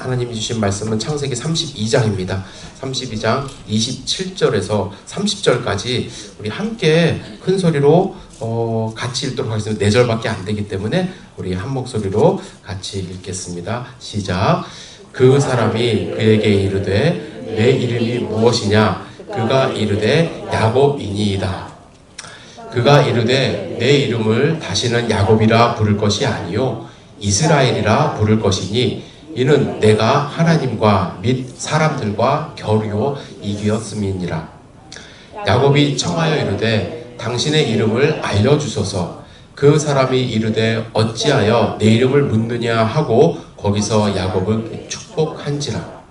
하나님이 주신 말씀은 창세기 32장입니다. 32장 27절에서 30절까지 우리 함께 큰 소리로 같이 읽도록 하겠습니다. 4절밖에 안 되기 때문에 우리 한 목소리로 같이 읽겠습니다. 시작. 그 사람이 그에게 이르되 내 이름이 무엇이냐? 그가 이르되 야곱이니이다. 그가 이르되 내 이름을 다시는 야곱이라 부를 것이 아니요 이스라엘이라 부를 것이니 이는 내가 하나님과 및 사람들과 겨루어 이기었음이니라. 야곱이 청하여 이르되 당신의 이름을 알려주소서. 그 사람이 이르되 어찌하여 내 이름을 묻느냐 하고 거기서 야곱을 축복한지라.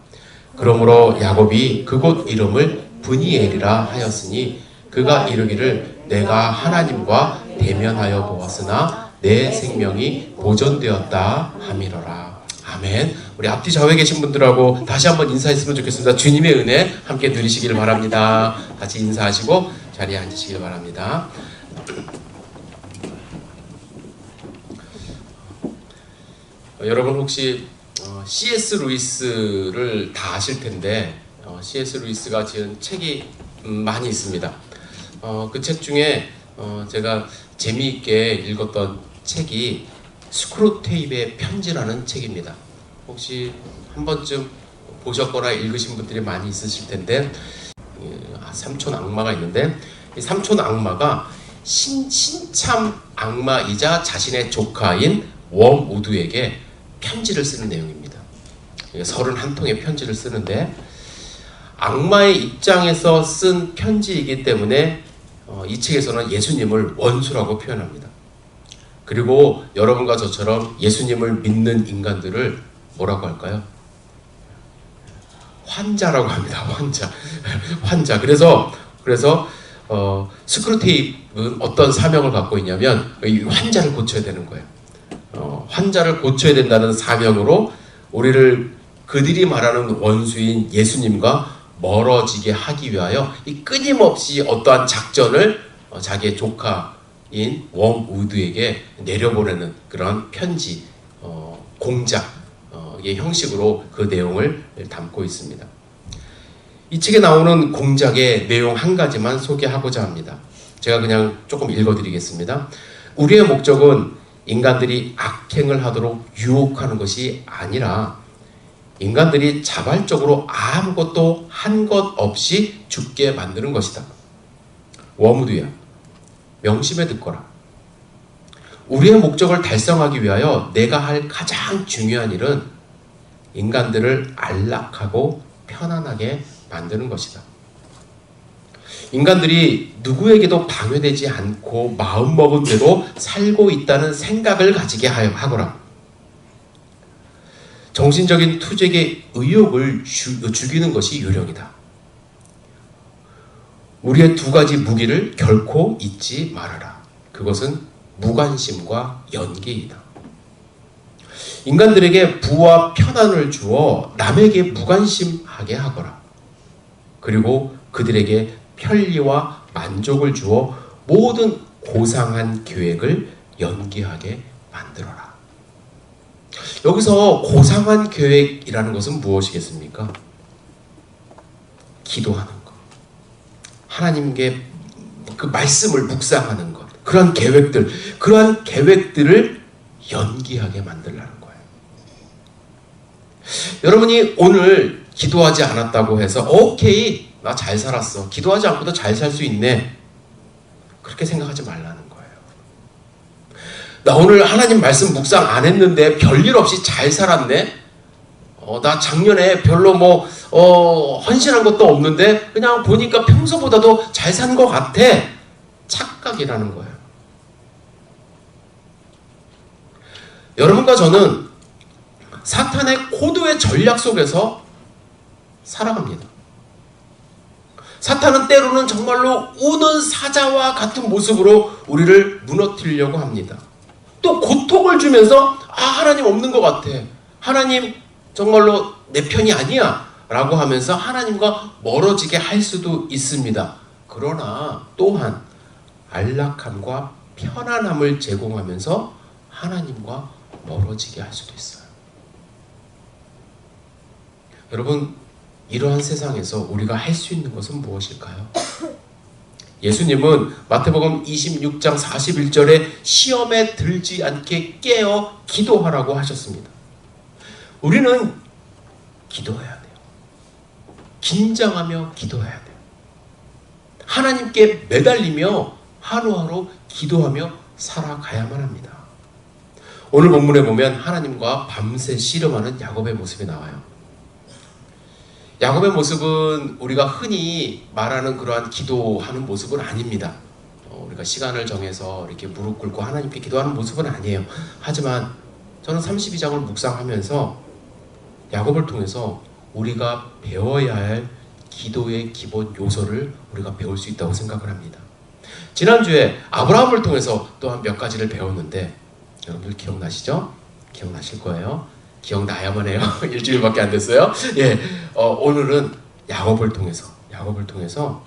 그러므로 야곱이 그곳 이름을 브니엘이라 하였으니 그가 이르기를 내가 하나님과 대면하여 보았으나 내 생명이 보존되었다 함이로라. 아멘. 우리 앞뒤 좌우에 계신 분들하고 다시 한번 인사했으면 좋겠습니다. 주님의 은혜 함께 누리시길 바랍니다. 같이 인사하시고 자리에 앉으시길 바랍니다. 여러분 혹시 C.S. 루이스를 다 아실 텐데 C.S. 루이스가 지은 책이 많이 있습니다. 그 책 중에 제가 재미있게 읽었던 책이 스크루테이프의 편지라는 책입니다. 혹시 한 번쯤 보셨거나 읽으신 분들이 많이 있으실 텐데 삼촌 악마가 있는데 이 삼촌 악마가 신참 악마이자 자신의 조카인 웜우드에게 편지를 쓰는 내용입니다. 31통의 편지를 쓰는데 악마의 입장에서 쓴 편지이기 때문에 이 책에서는 예수님을 원수라고 표현합니다. 그리고 여러분과 저처럼 예수님을 믿는 인간들을 뭐라고 할까요? 환자라고 합니다. 환자. 그래서 스크루테이프는 어떤 사명을 갖고 있냐면 이 환자를 고쳐야 되는 거예요. 환자를 고쳐야 된다는 사명으로 우리를 그들이 말하는 원수인 예수님과 멀어지게 하기 위하여 이 끊임없이 어떠한 작전을 자기의 조카인 웜우드에게 내려보내는 그런 편지, 공작의 형식으로 그 내용을 담고 있습니다. 이 책에 나오는 공작의 내용 한 가지만 소개하고자 합니다. 제가 그냥 조금 읽어드리겠습니다. 우리의 목적은 인간들이 악행을 하도록 유혹하는 것이 아니라 인간들이 자발적으로 아무것도 한 것 없이 죽게 만드는 것이다. 워무드야, 명심해 듣거라. 우리의 목적을 달성하기 위하여 내가 할 가장 중요한 일은 인간들을 안락하고 편안하게 만드는 것이다. 인간들이 누구에게도 방해되지 않고 마음먹은 대로 살고 있다는 생각을 가지게 하거라. 정신적인 투쟁의 의욕을 죽이는 것이 요령이다. 우리의 두 가지 무기를 결코 잊지 말아라. 그것은 무관심과 연기이다. 인간들에게 부와 편안을 주어 남에게 무관심하게 하거라. 그리고 그들에게 편리와 만족을 주어 모든 고상한 계획을 연기하게 만들어라. 여기서 고상한 계획이라는 것은 무엇이겠습니까? 기도하는 것, 하나님께 그 말씀을 묵상하는 것, 그러한 계획들을 연기하게 만들라는 거예요. 여러분이 오늘 기도하지 않았다고 해서 오케이, 나 잘 살았어, 기도하지 않고도 잘 살 수 있네, 그렇게 생각하지 말라는 거예요. 나 오늘 하나님 말씀 묵상 안 했는데 별일 없이 잘 살았네. 나 작년에 별로 헌신한 것도 없는데 그냥 보니까 평소보다도 잘 산 것 같아. 착각이라는 거예요. 여러분과 저는 사탄의 고도의 전략 속에서 살아갑니다. 사탄은 때로는 정말로 우는 사자와 같은 모습으로 우리를 무너뜨리려고 합니다. 또 고통을 주면서 하나님 없는 것 같아, 하나님 정말로 내 편이 아니야 라고 하면서 하나님과 멀어지게 할 수도 있습니다. 그러나 또한 안락함과 편안함을 제공하면서 하나님과 멀어지게 할 수도 있어요. 여러분, 이러한 세상에서 우리가 할 수 있는 것은 무엇일까요? 예수님은 마태복음 26장 41절에 시험에 들지 않게 깨어 기도하라고 하셨습니다. 우리는 기도해야 돼요. 긴장하며 기도해야 돼요. 하나님께 매달리며 하루하루 기도하며 살아가야만 합니다. 오늘 본문에 보면 하나님과 밤새 씨름하는 야곱의 모습이 나와요. 야곱의 모습은 우리가 흔히 말하는 그러한 기도하는 모습은 아닙니다. 우리가 시간을 정해서 이렇게 무릎 꿇고 하나님께 기도하는 모습은 아니에요. 하지만 저는 32장을 묵상하면서 야곱을 통해서 우리가 배워야 할 기도의 기본 요소를 우리가 배울 수 있다고 생각을 합니다. 지난주에 아브라함을 통해서 또한 몇 가지를 배웠는데 여러분들 기억나시죠? 기억나실 거예요. 기억나야만 해요. 일주일밖에 안 됐어요. 예, 오늘은 야곱을 통해서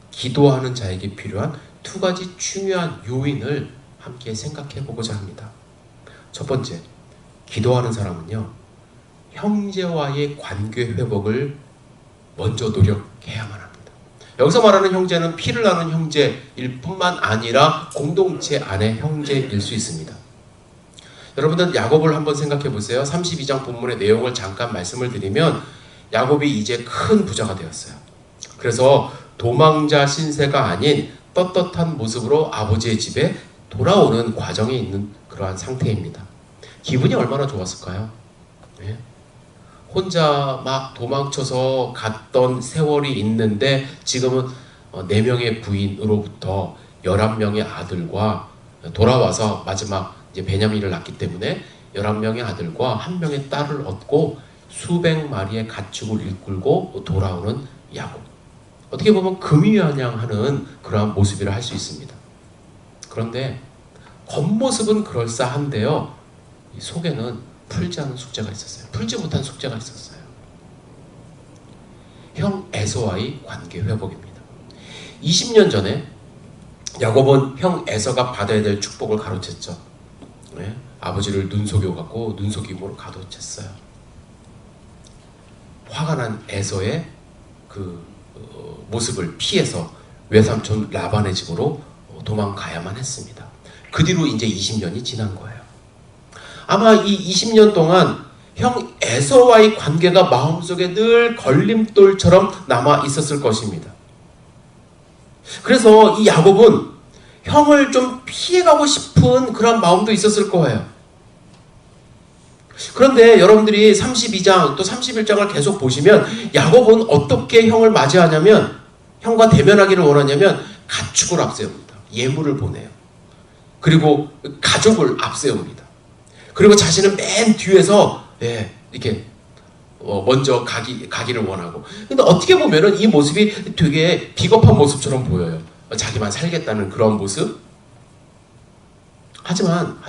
기도하는 자에게 필요한 두 가지 중요한 요인을 함께 생각해 보고자 합니다. 첫 번째, 기도하는 사람은요, 형제와의 관계 회복을 먼저 노력해야만 합니다. 여기서 말하는 형제는 피를 나눈 형제일 뿐만 아니라 공동체 안의 형제일 수 있습니다. 여러분들 야곱을 한번 생각해 보세요. 32장 본문의 내용을 잠깐 말씀을 드리면 야곱이 이제 큰 부자가 되었어요. 그래서 도망자 신세가 아닌 떳떳한 모습으로 아버지의 집에 돌아오는 과정에 있는 그러한 상태입니다. 기분이 얼마나 좋았을까요? 네? 혼자 막 도망쳐서 갔던 세월이 있는데 지금은 4명의 부인으로부터 11명의 아들과 돌아와서 마지막 이제 베냐민을 낳기 때문에 11명의 아들과 1명의 딸을 얻고 수백 마리의 가축을 이끌고 돌아오는 야곱. 어떻게 보면 금이환영하는 그러한 모습이라 할 수 있습니다. 그런데 겉모습은 그럴싸한데요, 이 속에는 풀지 않은 숙제가 있었어요. 풀지 못한 숙제가 있었어요. 형 에서와의 관계 회복입니다. 20년 전에 야곱은 형 에서가 받아야 될 축복을 가로챘죠. 네? 아버지를 눈속여갖고 눈속임으로 가로챘어요. 화가 난 에서의 그 모습을 피해서 외삼촌 라반의 집으로 도망가야만 했습니다. 그 뒤로 이제 20년이 지난 거예요. 아마 이 20년 동안 형 에서와의 관계가 마음속에 늘 걸림돌처럼 남아 있었을 것입니다. 그래서 이 야곱은 형을 좀 피해가고 싶은 그런 마음도 있었을 거예요. 그런데 여러분들이 32장 또 31장을 계속 보시면 야곱은 어떻게 형을 맞이하냐면, 형과 대면하기를 원하냐면 가축을 앞세웁니다. 예물을 보내요. 그리고 가족을 앞세웁니다. 그리고 자신은 맨 뒤에서 이렇게 먼저 가기를 원하고. 근데 어떻게 보면은 이 모습이 되게 비겁한 모습처럼 보여요. 자기만 살겠다는 그런 모습. 하지만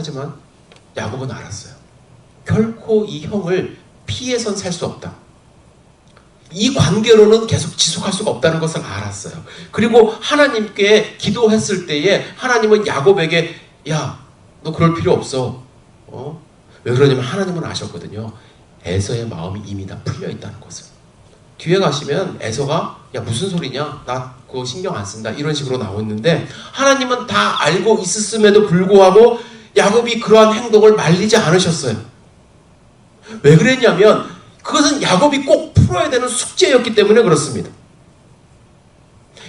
야곱은 알았어요. 결코 이 형을 피해선 살 수 없다. 이 관계로는 계속 지속할 수가 없다는 것을 알았어요. 그리고 하나님께 기도했을 때에 하나님은 야곱에게 야, 너 그럴 필요 없어. 왜 그러냐면 하나님은 아셨거든요. 에서의 마음이 이미 다 풀려 있다는 것을. 뒤에 가시면 에서가 야 무슨 소리냐, 나 그거 신경 안 쓴다, 이런 식으로 나오는데 하나님은 다 알고 있었음에도 불구하고 야곱이 그러한 행동을 말리지 않으셨어요. 왜 그랬냐면 그것은 야곱이 꼭 풀어야 되는 숙제였기 때문에 그렇습니다.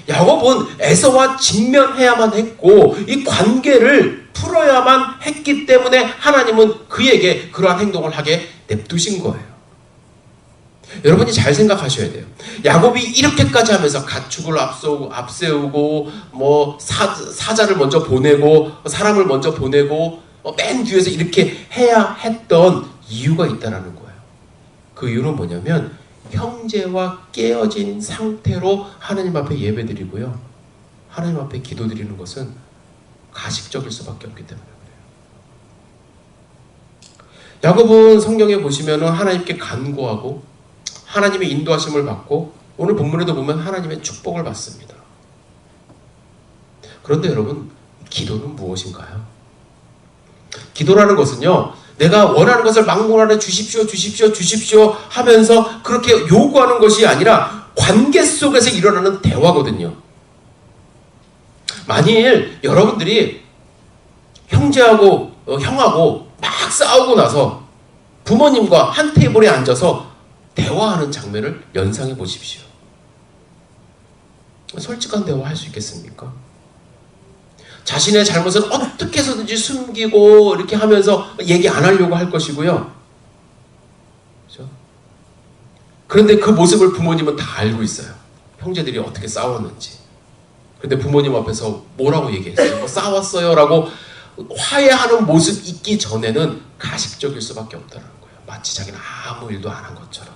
야곱은 에서와 직면해야만 했고 이 관계를 풀어야만 했기 때문에 하나님은 그에게 그러한 행동을 하게 냅두신 거예요. 여러분이 잘 생각하셔야 돼요. 야곱이 이렇게까지 하면서 가축을 앞세우고 뭐 사자를 먼저 보내고 사람을 먼저 보내고 맨 뒤에서 이렇게 해야 했던 이유가 있다는 거예요. 그 이유는 뭐냐면 형제와 깨어진 상태로 하나님 앞에 예배드리고요, 하나님 앞에 기도드리는 것은 가식적일 수밖에 없기 때문에 그래요. 야곱은 성경에 보시면은 하나님께 간구하고 하나님의 인도하심을 받고 오늘 본문에도 보면 하나님의 축복을 받습니다. 그런데 여러분, 기도는 무엇인가요? 기도라는 것은요, 내가 원하는 것을 막론하에 주십시오, 주십시오, 주십시오 하면서 그렇게 요구하는 것이 아니라 관계 속에서 일어나는 대화거든요. 만일 여러분들이 형제하고 형하고 막 싸우고 나서 부모님과 한 테이블에 앉아서 대화하는 장면을 연상해 보십시오. 솔직한 대화 할 수 있겠습니까? 자신의 잘못을 어떻게 해서든지 숨기고 이렇게 하면서 얘기 안 하려고 할 것이고요. 그렇죠? 그런데 그 모습을 부모님은 다 알고 있어요. 형제들이 어떻게 싸웠는지. 그런데 부모님 앞에서 뭐라고 얘기했어요? 뭐 싸웠어요 라고 화해하는 모습 있기 전에는 가식적일 수밖에 없다는 거예요. 마치 자기는 아무 일도 안 한 것처럼.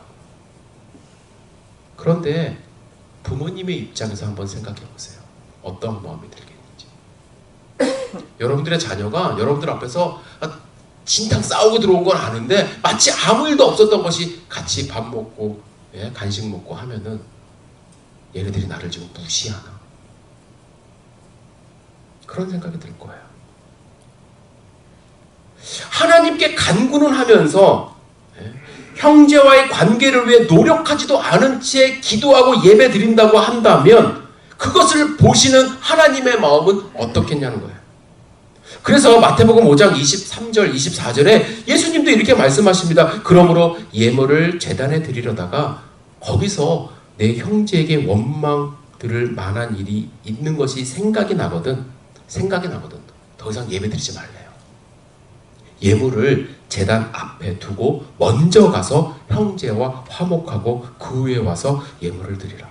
그런데 부모님의 입장에서 한번 생각해 보세요. 어떤 마음이 들겠는지. 여러분들의 자녀가 여러분들 앞에서 진탕 싸우고 들어온 건 아는데 마치 아무 일도 없었던 것이 같이 밥 먹고 간식 먹고 하면은 얘네들이 나를 지금 무시하나? 그런 생각이 들 거예요. 하나님께 간구는 하면서 형제와의 관계를 위해 노력하지도 않은 채 기도하고 예배 드린다고 한다면 그것을 보시는 하나님의 마음은 어떻겠냐는 거예요. 그래서 마태복음 5장 23절 24절에 예수님도 이렇게 말씀하십니다. 그러므로 예물을 제단에 드리려다가 거기서 내 형제에게 원망 들을 만한 일이 있는 것이 생각이 나거든 더 이상 예배 드리지 말래요. 예물을 제단 앞에 두고 먼저 가서 형제와 화목하고 그 후에 와서 예물을 드리라.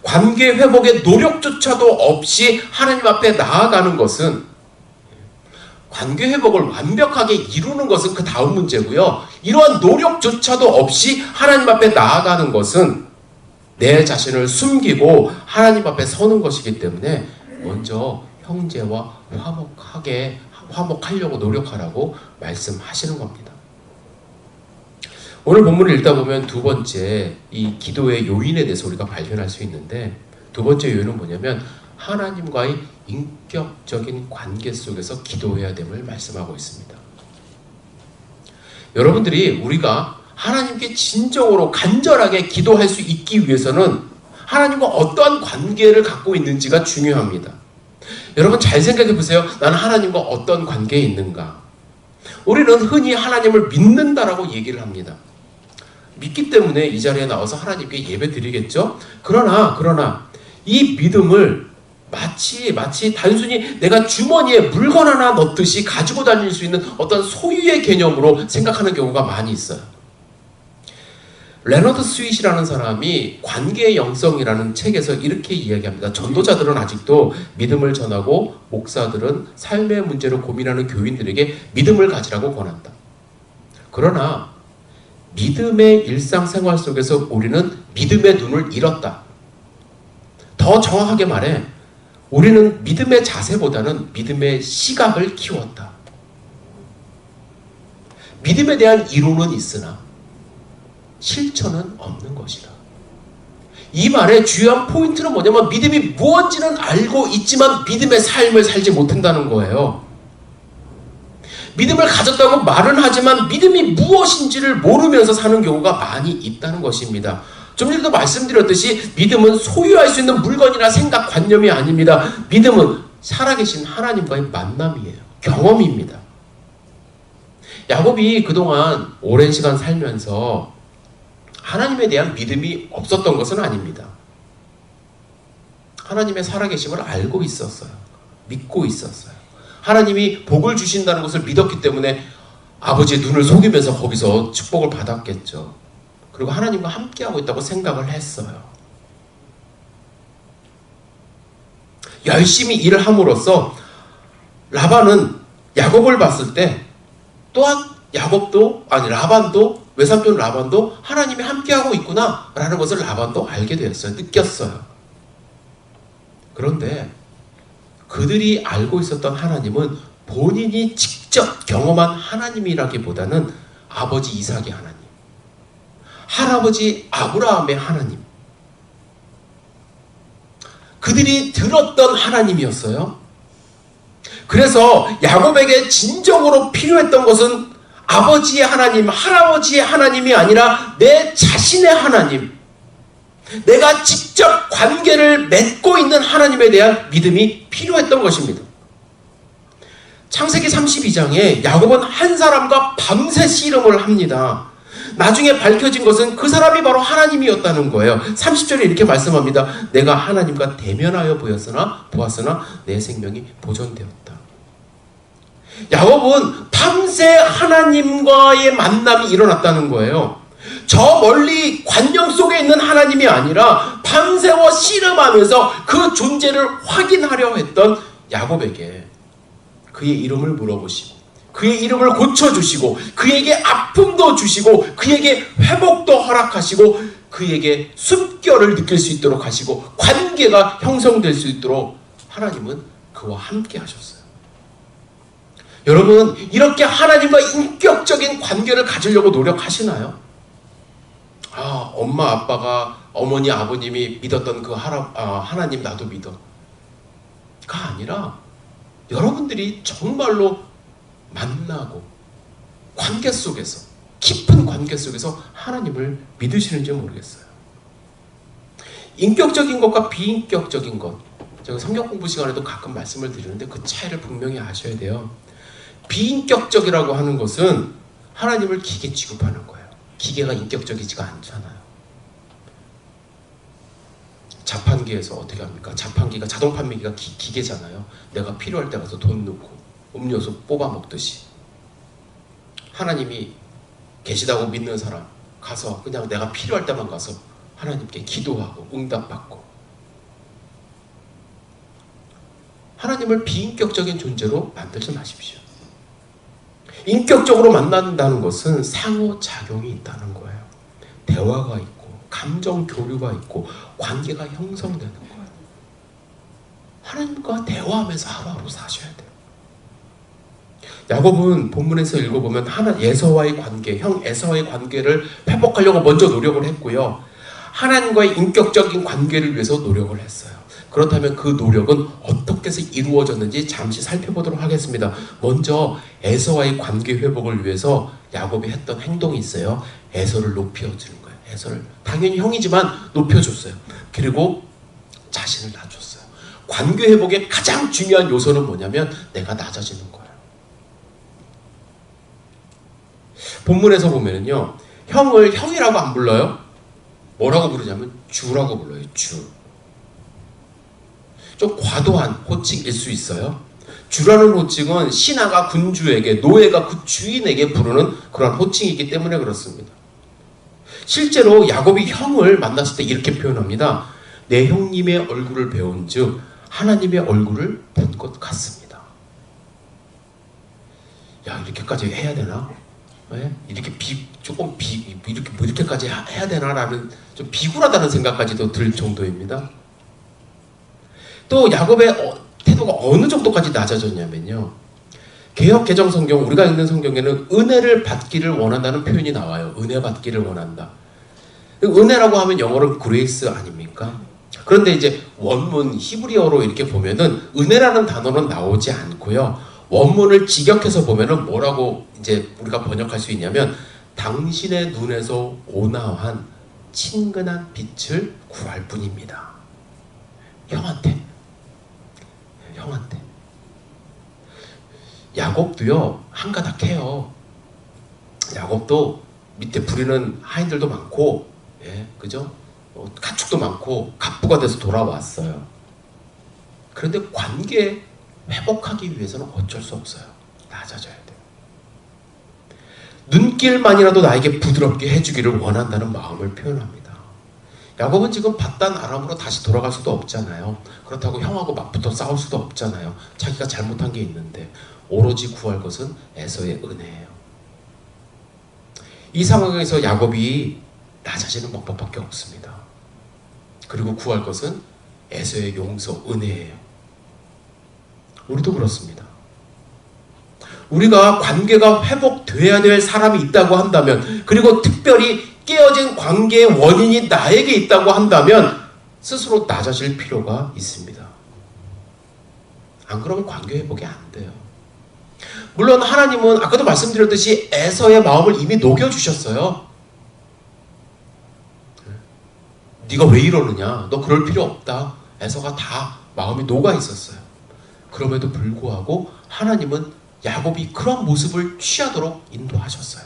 관계 회복의 노력조차도 없이 하나님 앞에 나아가는 것은, 관계 회복을 완벽하게 이루는 것은 그 다음 문제고요. 이러한 노력조차도 없이 하나님 앞에 나아가는 것은 내 자신을 숨기고 하나님 앞에 서는 것이기 때문에 먼저 형제와 화목하려고 노력하라고 말씀하시는 겁니다. 오늘 본문을 읽다 보면 두 번째 이 기도의 요인에 대해서 우리가 발견할 수 있는데, 두 번째 요인은 뭐냐면 하나님과의 인격적인 관계 속에서 기도해야 됨을 말씀하고 있습니다. 여러분들이 우리가 하나님께 진정으로 간절하게 기도할 수 있기 위해서는 하나님과 어떠한 관계를 갖고 있는지가 중요합니다. 여러분 잘 생각해 보세요. 나는 하나님과 어떤 관계에 있는가? 우리는 흔히 하나님을 믿는다라고 얘기를 합니다. 믿기 때문에 이 자리에 나와서 하나님께 예배 드리겠죠? 그러나 이 믿음을 마치 단순히 내가 주머니에 물건 하나 넣듯이 가지고 다닐 수 있는 어떤 소유의 개념으로 생각하는 경우가 많이 있어요. 레너드 스윗이라는 사람이 관계의 영성이라는 책에서 이렇게 이야기합니다. 전도자들은 아직도 믿음을 전하고 목사들은 삶의 문제를 고민하는 교인들에게 믿음을 가지라고 권한다. 그러나 믿음의 일상생활 속에서 우리는 믿음의 눈을 잃었다. 더 정확하게 말해 우리는 믿음의 자세보다는 믿음의 시각을 키웠다. 믿음에 대한 이론은 있으나 실천은 없는 것이다. 이 말의 주요한 포인트는 뭐냐면 믿음이 무엇인지는 알고 있지만 믿음의 삶을 살지 못한다는 거예요. 믿음을 가졌다고 말은 하지만 믿음이 무엇인지를 모르면서 사는 경우가 많이 있다는 것입니다. 좀 전에도 말씀드렸듯이 믿음은 소유할 수 있는 물건이나 생각, 관념이 아닙니다. 믿음은 살아계신 하나님과의 만남이에요. 경험입니다. 야곱이 그동안 오랜 시간 살면서 하나님에 대한 믿음이 없었던 것은 아닙니다. 하나님의 살아계심을 알고 있었어요. 믿고 있었어요. 하나님이 복을 주신다는 것을 믿었기 때문에 아버지의 눈을 속이면서 거기서 축복을 받았겠죠. 그리고 하나님과 함께하고 있다고 생각을 했어요. 열심히 일을 함으로써 라반은 야곱을 봤을 때 또한 라반도 외삼촌 라반도 하나님이 함께하고 있구나 라는 것을 라반도 알게 되었어요. 느꼈어요. 그런데 그들이 알고 있었던 하나님은 본인이 직접 경험한 하나님이라기보다는 아버지 이삭의 하나님, 할아버지 아브라함의 하나님, 그들이 들었던 하나님이었어요. 그래서 야곱에게 진정으로 필요했던 것은 아버지의 하나님, 할아버지의 하나님이 아니라 내 자신의 하나님, 내가 직접 관계를 맺고 있는 하나님에 대한 믿음이 필요했던 것입니다. 창세기 32장에 야곱은 한 사람과 밤새 씨름을 합니다. 나중에 밝혀진 것은 그 사람이 바로 하나님이었다는 거예요. 30절에 이렇게 말씀합니다. 내가 하나님과 대면하여 보았으나 내 생명이 보존되었다. 야곱은 밤새 하나님과의 만남이 일어났다는 거예요. 저 멀리 관념 속에 있는 하나님이 아니라 밤새워 씨름하면서 그 존재를 확인하려 했던 야곱에게 그의 이름을 물어보시고 그의 이름을 고쳐주시고 그에게 아픔도 주시고 그에게 회복도 허락하시고 그에게 숨결을 느낄 수 있도록 하시고 관계가 형성될 수 있도록 하나님은 그와 함께 하셨어요. 여러분, 이렇게 하나님과 인격적인 관계를 가지려고 노력하시나요? 엄마 아빠가, 어머니 아버님이 믿었던 그 하나님 나도 믿어 가 아니라 여러분들이 정말로 만나고 관계 속에서, 깊은 관계 속에서 하나님을 믿으시는지 모르겠어요. 인격적인 것과 비인격적인 것, 제가 성경 공부 시간에도 가끔 말씀을 드리는데 그 차이를 분명히 아셔야 돼요. 비인격적이라고 하는 것은 하나님을 기계 취급하는 거예요. 기계가 인격적이지가 않잖아요. 자판기에서 어떻게 합니까? 자판기가, 자동 판매기가 기계잖아요. 내가 필요할 때 가서 돈 넣고 음료수 뽑아 먹듯이 하나님이 계시다고 믿는 사람 가서 그냥 내가 필요할 때만 가서 하나님께 기도하고 응답받고, 하나님을 비인격적인 존재로 만들지 마십시오. 인격적으로 만난다는 것은 상호작용이 있다는 거예요. 대화가 있고 감정 교류가 있고 관계가 형성되는 거예요. 하나님과 대화하면서 하루하루 사셔야 돼요. 야곱은 본문에서 읽어보면 에서와의 관계, 형 에서와의 관계를 회복하려고 먼저 노력을 했고요. 하나님과의 인격적인 관계를 위해서 노력을 했어요. 그렇다면 그 노력은 어떻게 해서 이루어졌는지 잠시 살펴보도록 하겠습니다. 먼저 에서와의 관계 회복을 위해서 야곱이 했던 행동이 있어요. 에서를 높여주는 거예요. 에서를 당연히 형이지만 높여줬어요. 그리고 자신을 낮췄어요. 관계 회복의 가장 중요한 요소는 뭐냐면 내가 낮아지는 거예요. 본문에서 보면은요, 형을 형이라고 안 불러요. 뭐라고 부르냐면 주라고 불러요. 주. 좀 과도한 호칭일 수 있어요. 주라는 호칭은 신하가 군주에게, 노예가 그 주인에게 부르는 그런 호칭이기 때문에 그렇습니다. 실제로 야곱이 형을 만났을 때 이렇게 표현합니다. 내 형님의 얼굴을 배운 즉 하나님의 얼굴을 본 것 같습니다. 야, 이렇게까지 해야 되나? 네? 이렇게까지 해야 되나라는 좀 비굴하다는 생각까지도 들 정도입니다. 또 야곱의 태도가 어느 정도까지 낮아졌냐면요, 개역 개정 성경, 우리가 읽는 성경에는 은혜를 받기를 원한다는 표현이 나와요. 은혜 받기를 원한다. 은혜라고 하면 영어로는 그레이스 아닙니까? 그런데 이제 원문 히브리어로 이렇게 보면은 은혜라는 단어는 나오지 않고요, 원문을 직역해서 보면은 뭐라고 이제 우리가 번역할 수 있냐면 당신의 눈에서 온화한 친근한 빛을 구할 뿐입니다. 형한테. 야곱도요, 한가닥 해요. 야곱도 밑에 부리는 하인들도 많고, 그죠? 가축도 많고 갑부가 돼서 돌아왔어요. 그런데 관계 회복하기 위해서는 어쩔 수 없어요. 낮아져야 돼요. 눈길만이라도 나에게 부드럽게 해주기를 원한다는 마음을 표현합니다. 야곱은 지금 밧단 아람으로 다시 돌아갈 수도 없잖아요. 그렇다고 형하고 맞붙어 싸울 수도 없잖아요. 자기가 잘못한 게 있는데 오로지 구할 것은 에서의 은혜예요. 이 상황에서 야곱이 낮아지는 방법밖에 없습니다. 그리고 구할 것은 에서의 용서, 은혜예요. 우리도 그렇습니다. 우리가 관계가 회복돼야 될 사람이 있다고 한다면, 그리고 특별히 깨어진 관계의 원인이 나에게 있다고 한다면 스스로 낮아질 필요가 있습니다. 안 그러면 관계 회복이 안 돼요. 물론 하나님은 아까도 말씀드렸듯이 에서의 마음을 이미 녹여주셨어요. 네가 왜 이러느냐, 너 그럴 필요 없다. 에서가 다 마음이 녹아 있었어요. 그럼에도 불구하고 하나님은 야곱이 그런 모습을 취하도록 인도하셨어요.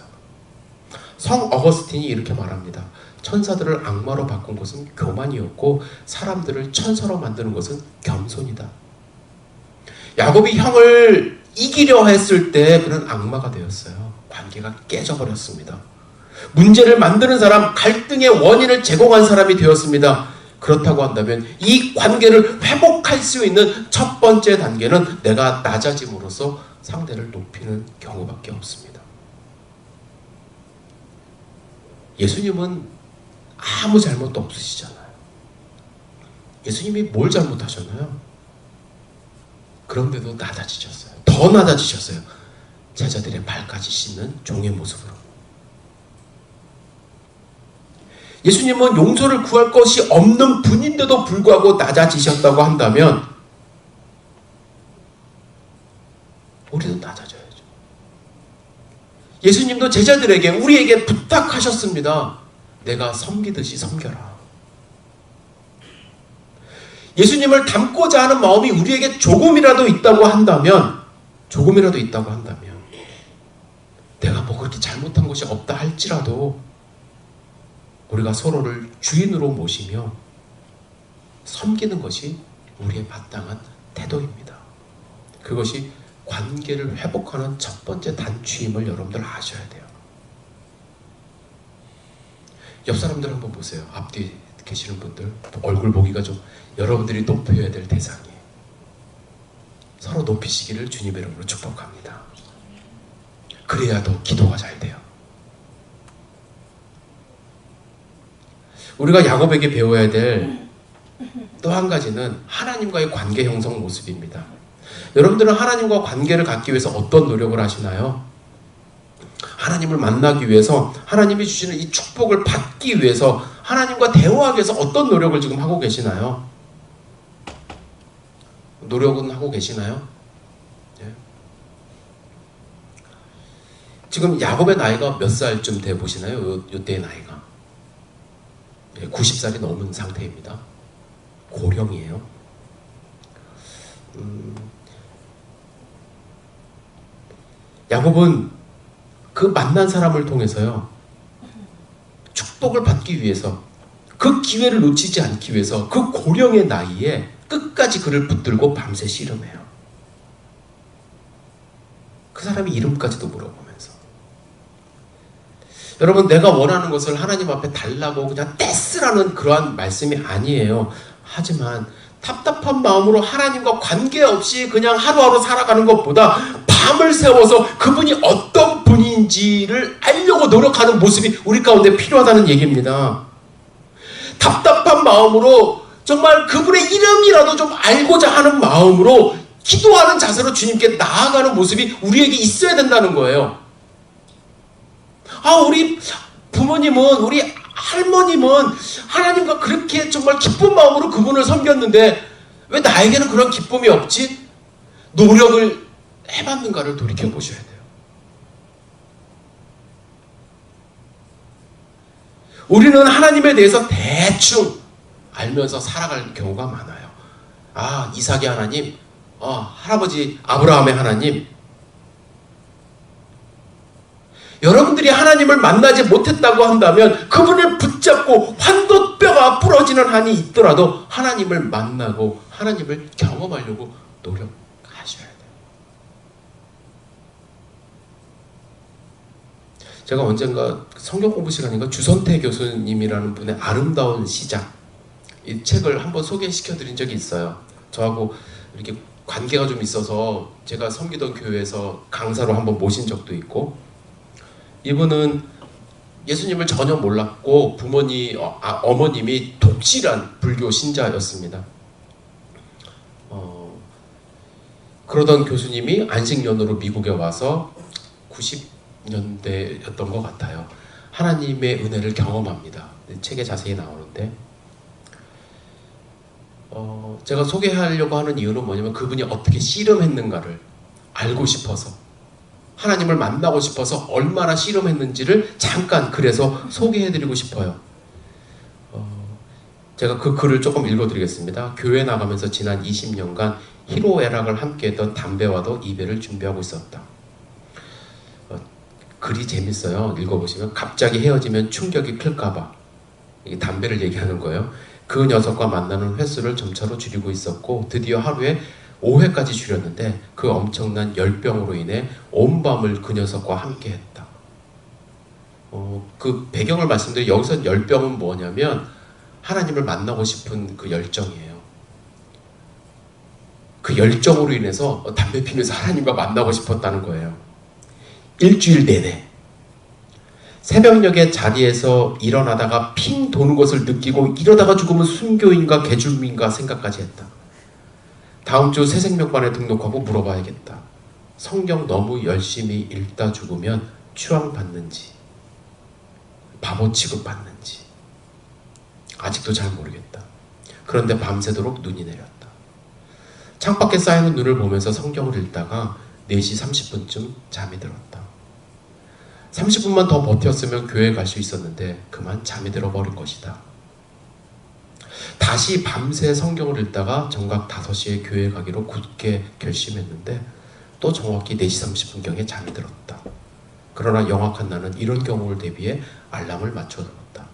성 어거스틴이 이렇게 말합니다. 천사들을 악마로 바꾼 것은 교만이었고 사람들을 천사로 만드는 것은 겸손이다. 야곱이 형을 이기려 했을 때 그는 악마가 되었어요. 관계가 깨져버렸습니다. 문제를 만드는 사람, 갈등의 원인을 제공한 사람이 되었습니다. 그렇다고 한다면 이 관계를 회복할 수 있는 첫 번째 단계는 내가 낮아짐으로써 상대를 높이는 경우밖에 없습니다. 예수님은 아무 잘못도 없으시잖아요. 예수님이 뭘 잘못하셨나요? 그런데도 낮아지셨어요. 더 낮아지셨어요. 제자들의 발까지 씻는 종의 모습으로. 예수님은 용서를 구할 것이 없는 분인데도 불구하고 낮아지셨다고 한다면 우리도 낮아져야죠. 예수님도 제자들에게, 우리에게 부탁하셨습니다. 내가 섬기듯이 섬겨라. 예수님을 닮고자 하는 마음이 우리에게 조금이라도 있다고 한다면 내가 뭐 그렇게 잘못한 것이 없다 할지라도 우리가 서로를 주인으로 모시며 섬기는 것이 우리의 마땅한 태도입니다. 그것이 관계를 회복하는 첫 번째 단추임을 여러분들 아셔야 돼요. 옆 사람들 한번 보세요. 앞뒤에 계시는 분들 얼굴 보기가 좀 여러분들이 높여야 될 대상이에요. 서로 높이시기를 주님의 이름으로 축복합니다. 그래야 더 기도가 잘 돼요. 우리가 야곱에게 배워야 될 또 한 가지는 하나님과의 관계 형성 모습입니다. 여러분들은 하나님과 관계를 갖기 위해서 어떤 노력을 하시나요? 하나님을 만나기 위해서, 하나님이 주시는 이 축복을 받기 위해서, 하나님과 대화하기 위해서 어떤 노력을 지금 하고 계시나요? 노력은 하고 계시나요? 예. 지금 야곱의 나이가 몇 살쯤 돼 보시나요? 요때의 나이가 90살이 넘은 상태입니다. 고령이에요. 야곱은 그 만난 사람을 통해서요, 축복을 받기 위해서, 그 기회를 놓치지 않기 위해서 그 고령의 나이에 끝까지 그를 붙들고 밤새 씨름해요. 그 사람이 이름까지도 물어보면서. 여러분, 내가 원하는 것을 하나님 앞에 달라고 그냥 떼쓰라는 그러한 말씀이 아니에요. 하지만 답답한 마음으로 하나님과 관계없이 그냥 하루하루 살아가는 것보다 밤을 새워서 그분이 어떤 분인지를 알려고 노력하는 모습이 우리 가운데 필요하다는 얘기입니다. 답답한 마음으로 정말 그분의 이름이라도 좀 알고자 하는 마음으로 기도하는 자세로 주님께 나아가는 모습이 우리에게 있어야 된다는 거예요. 우리 부모님은, 우리 할머님은 하나님과 그렇게 정말 기쁜 마음으로 그분을 섬겼는데 왜 나에게는 그런 기쁨이 없지? 노력을 해봤는가를 돌이켜 보셔야 돼요. 우리는 하나님에 대해서 대충 알면서 살아갈 경우가 많아요. 이삭의 하나님, 할아버지 아브라함의 하나님. 여러분들이 하나님을 만나지 못했다고 한다면 그분을 붙잡고 환도뼈가 부러지는 한이 있더라도 하나님을 만나고 하나님을 경험하려고 노력하셔야 돼요. 제가 언젠가 성경 공부 시간인가 주선태 교수님이라는 분의 아름다운 시작, 이 책을 한번 소개시켜 드린 적이 있어요. 저하고 이렇게 관계가 좀 있어서 제가 섬기던 교회에서 강사로 한번 모신 적도 있고, 이분은 예수님을 전혀 몰랐고 어머님이 독실한 불교 신자였습니다. 그러던 교수님이 안식년으로 미국에 와서 90년대였던 것 같아요. 하나님의 은혜를 경험합니다. 책에 자세히 나오는데 제가 소개하려고 하는 이유는 뭐냐면 그분이 어떻게 씨름했는가를 알고 싶어서, 하나님을 만나고 싶어서 얼마나 씨름했는지를 잠깐 그래서 소개해드리고 싶어요. 제가 그 글을 조금 읽어드리겠습니다. 교회 나가면서 지난 20년간 희로애락을 함께했던 담배와도 이별을 준비하고 있었다. 글이 재밌어요. 읽어보시면 갑자기 헤어지면 충격이 클까봐, 이게 담배를 얘기하는 거예요. 그 녀석과 만나는 횟수를 점차로 줄이고 있었고 드디어 하루에 5회까지 줄였는데 그 엄청난 열병으로 인해 온 밤을 그 녀석과 함께했다. 그 배경을 말씀드리면 여기서 열병은 뭐냐면 하나님을 만나고 싶은 그 열정이에요. 그 열정으로 인해서 담배 피면서 하나님과 만나고 싶었다는 거예요. 일주일 내내 새벽녘에 자리에서 일어나다가 핑 도는 것을 느끼고 이러다가 죽으면 순교인가 개줄민가 생각까지 했다. 다음 주 새생명관에 등록하고 물어봐야겠다. 성경 너무 열심히 읽다 죽으면 추앙받는지 바보 취급받는지 아직도 잘 모르겠다. 그런데 밤새도록 눈이 내렸다. 창밖에 쌓이는 눈을 보면서 성경을 읽다가 4시 30분쯤 잠이 들었다. 30분만 더 버텼으면 교회에 갈 수 있었는데 그만 잠이 들어버린 것이다. 다시 밤새 성경을 읽다가 정각 5시에 교회에 가기로 굳게 결심했는데 또 정확히 4시 30분경에 잠이 들었다. 그러나 영악한 나는 이런 경우를 대비해 알람을 맞춰두었다.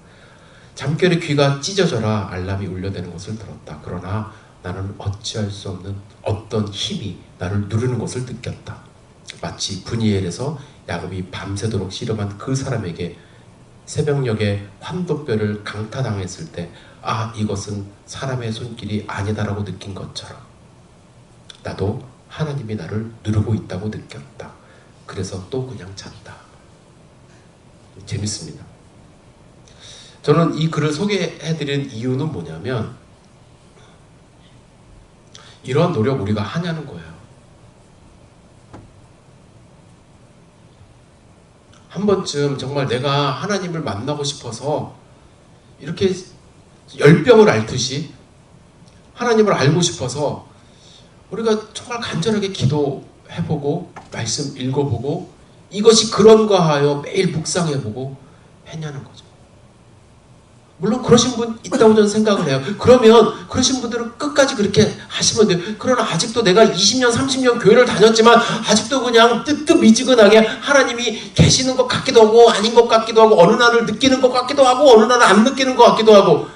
잠결에 귀가 찢어져라 알람이 울려대는 것을 들었다. 그러나 나는 어찌할 수 없는 어떤 힘이 나를 누르는 것을 느꼈다. 마치 브니엘에서 야곱이 밤새도록 씨름한 그 사람에게 새벽녘에 환도뼈를 강타당했을 때 이것은 사람의 손길이 아니다라고 느낀 것처럼 나도 하나님이 나를 누르고 있다고 느꼈다. 그래서 또 그냥 잤다. 재밌습니다. 저는 이 글을 소개해드린 이유는 뭐냐면 이러한 노력 우리가 하냐는 거예요. 한 번쯤 정말 내가 하나님을 만나고 싶어서 이렇게 열병을 앓듯이 하나님을 알고 싶어서 우리가 정말 간절하게 기도해보고 말씀 읽어보고 이것이 그런가 하여 매일 묵상해보고 했냐는 거죠. 물론 그러신 분 있다고 저는 생각을 해요. 그러면 그러신 분들은 끝까지 그렇게 하시면 돼요. 그러나 아직도 내가 20년 30년 교회를 다녔지만 아직도 그냥 뜨뜻미지근하게 하나님이 계시는 것 같기도 하고 아닌 것 같기도 하고 어느 날을 느끼는 것 같기도 하고 어느 날은 안 느끼는 것 같기도 하고,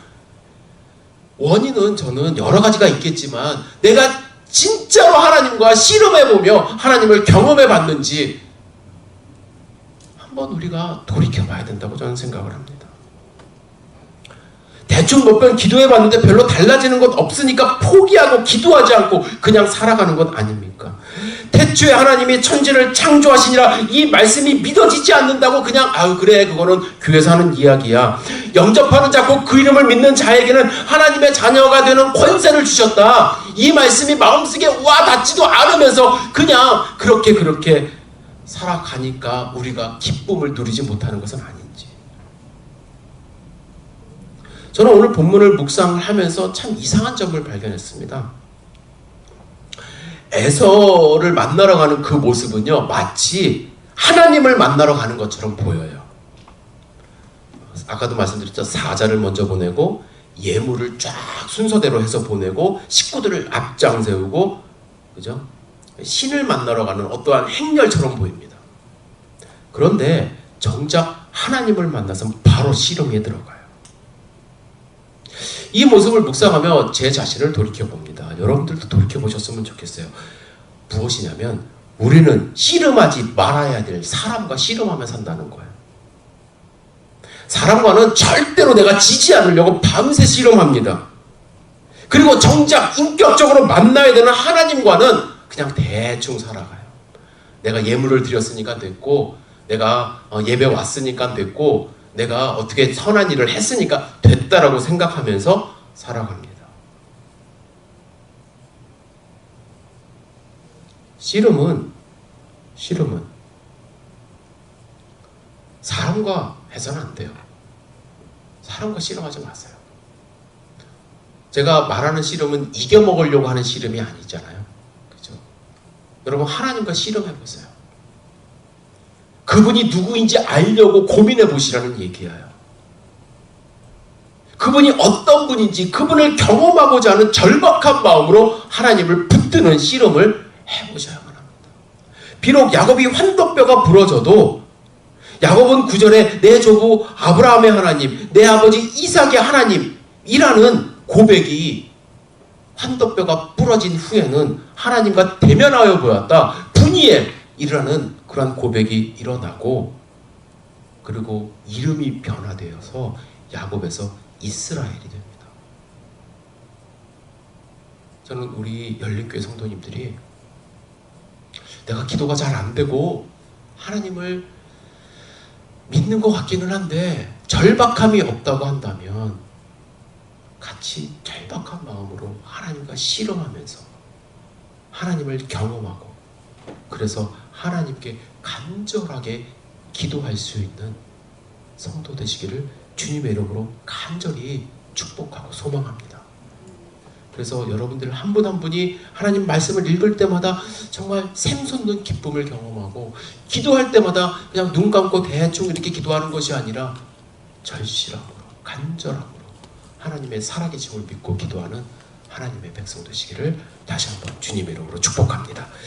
원인은 저는 여러 가지가 있겠지만 내가 진짜로 하나님과 씨름해보며 하나님을 경험해봤는지 한번 우리가 돌이켜봐야 된다고 저는 생각을 합니다. 대충 몇 번 기도해봤는데 별로 달라지는 것 없으니까 포기하고 기도하지 않고 그냥 살아가는 것 아닙니까? 태초에 하나님이 천지를 창조하시니라 이 말씀이 믿어지지 않는다고 그냥 그래 그거는 교회에서 하는 이야기야. 영접하는 자고 그 이름을 믿는 자에게는 하나님의 자녀가 되는 권세를 주셨다. 이 말씀이 마음속에 와 닿지도 않으면서 그냥 그렇게 살아가니까 우리가 기쁨을 누리지 못하는 것은 아닌지. 저는 오늘 본문을 묵상을 하면서 참 이상한 점을 발견했습니다. 에서를 만나러 가는 그 모습은요, 마치 하나님을 만나러 가는 것처럼 보여요. 아까도 말씀드렸죠. 사자를 먼저 보내고 예물을 쫙 순서대로 해서 보내고 식구들을 앞장 세우고, 그죠? 신을 만나러 가는 어떠한 행렬처럼 보입니다. 그런데 정작 하나님을 만나서 바로 씨름에 들어가요. 이 모습을 묵상하며 제 자신을 돌이켜봅니다. 여러분들도 돌이켜보셨으면 좋겠어요. 무엇이냐면 우리는 씨름하지 말아야 될 사람과 씨름하며 산다는 거예요. 사람과는 절대로 내가 지지 않으려고 밤새 씨름합니다. 그리고 정작 인격적으로 만나야 되는 하나님과는 그냥 대충 살아가요. 내가 예물을 드렸으니까 됐고, 내가 예배 왔으니까 됐고, 내가 어떻게 선한 일을 했으니까 됐다라고 생각하면서 살아갑니다. 씨름은 사람과 해서는 안 돼요. 사람과 씨름하지 마세요. 제가 말하는 씨름은 이겨먹으려고 하는 씨름이 아니잖아요. 그죠? 여러분, 하나님과 씨름해보세요. 그분이 누구인지 알려고 고민해 보시라는 얘기예요. 그분이 어떤 분인지 그분을 경험하고자 하는 절박한 마음으로 하나님을 붙드는 씨름을 해보셔야만 합니다. 비록 야곱이 환도뼈가 부러져도 야곱은 구절에 내 조부 아브라함의 하나님, 내 아버지 이삭의 하나님이라는 고백이 환도뼈가 부러진 후에는 하나님과 대면하여 보았다. 분이엘이라는 그러한 고백이 일어나고, 그리고 이름이 변화되어서 야곱에서 이스라엘이 됩니다. 저는 우리 열린교회 성도님들이 내가 기도가 잘 안 되고 하나님을 믿는 것 같기는 한데 절박함이 없다고 한다면 같이 절박한 마음으로 하나님과 씨름하면서 하나님을 경험하고, 그래서 하나님께 간절하게 기도할 수 있는 성도 되시기를 주님의 이름으로 간절히 축복하고 소망합니다. 그래서 여러분들 한 분 한 분이 하나님 말씀을 읽을 때마다 정말 샘솟는 기쁨을 경험하고, 기도할 때마다 그냥 눈 감고 대충 이렇게 기도하는 것이 아니라 절실함으로 간절함으로 하나님의 살아계심을 믿고 기도하는 하나님의 백성 되시기를 다시 한번 주님의 이름으로 축복합니다.